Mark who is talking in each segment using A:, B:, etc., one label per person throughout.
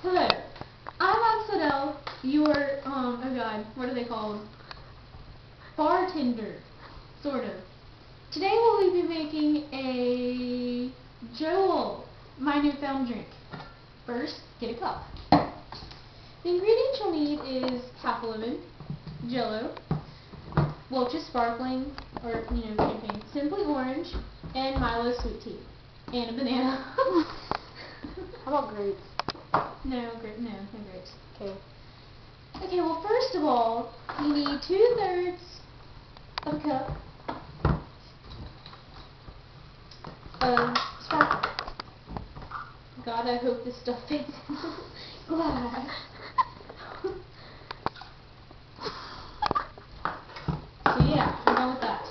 A: Hello, I'm Axel, your, oh god, what are they called? Bartender, sort of. Today we'll be making a Joel, my newfound drink. First, get a cup. The ingredients you'll need is half a lemon, Jello, Welch's Sparkling, or, champagne, Simply Orange, and Milo Sweet Tea, and a banana.
B: How about grapes?
A: No grapes.
B: Okay.
A: Okay, well, first of all, you need 2/3 of a cup of sparkling. God, I hope this stuff fits in the glass. So yeah, we're done with that.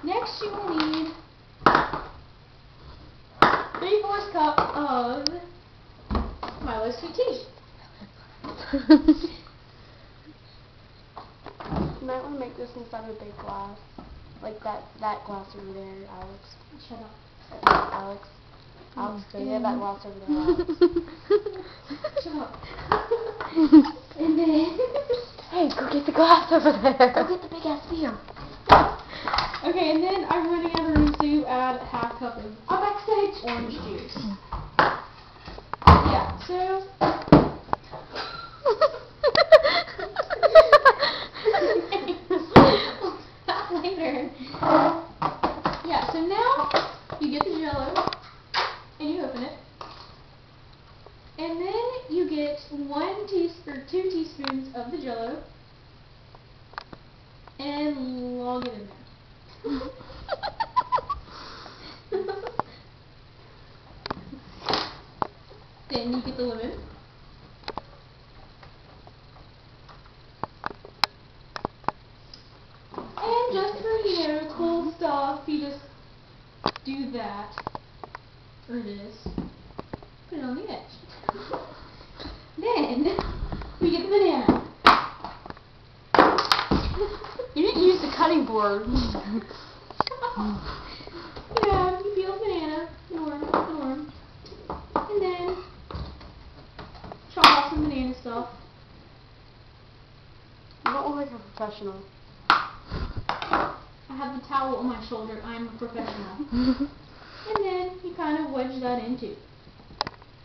A: Next, you will need 3/4 cup of Milo Sweet Tea.
B: You might want to make this inside of a big glass. Like that glass over there, Alex.
A: Shut up.
B: Alex, go get that glass over there, Alex.
A: Shut up. And then...
B: Hey, go get the glass over there.
A: Go get the big ass beer. Okay, and then I'm running out of room to add ½ cup of backstage orange juice. Yeah, so... Later. Yeah, so now you get the Jello and you open it, and then you get 2 teaspoons of the Jello and log it in there. Then you get the lemon. And just for, cool stuff, you just do that. Or this. Put it on the edge. Then, we get the banana.
B: You didn't use the cutting board.
A: Yeah, you peel the banana, norm. And then, chop off some banana stuff.
B: You don't look like a professional.
A: I have the towel on my shoulder. I'm a professional. And then you kind of wedge that in too.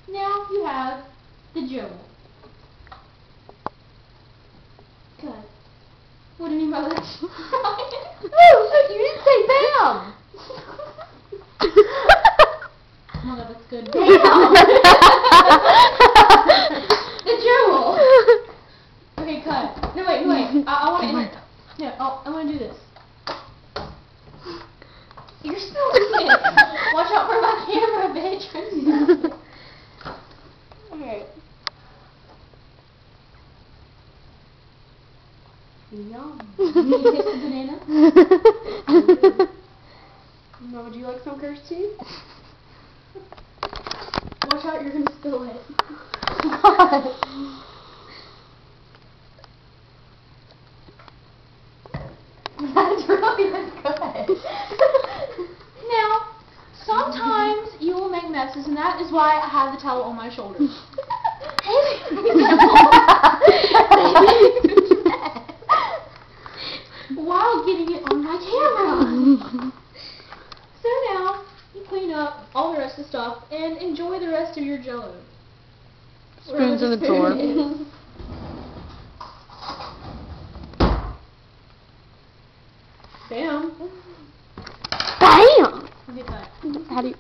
A: Now you have the Joel. Good. What do you mean by that?
B: You didn't say bam!
A: Oh my god, that's good. Bam! The Joel! Okay, cut. No, wait. I want to end it. No, I want to do this. You're spilling it. Watch out for my camera, bitch.
B: Okay. Yum.
A: You taste the banana?
B: Now, would you like some cursed cheese?
A: Watch out, you're going to spill it.
B: God. That's really good.
A: Now, sometimes you will make messes, and that is why I have the towel on my shoulder. While getting it on my camera. So now, you clean up all the rest of the stuff and enjoy the rest of your Jello.
B: Spoons in the drawer.
A: Bam.
B: Bam!
A: Look at that.
B: How do you,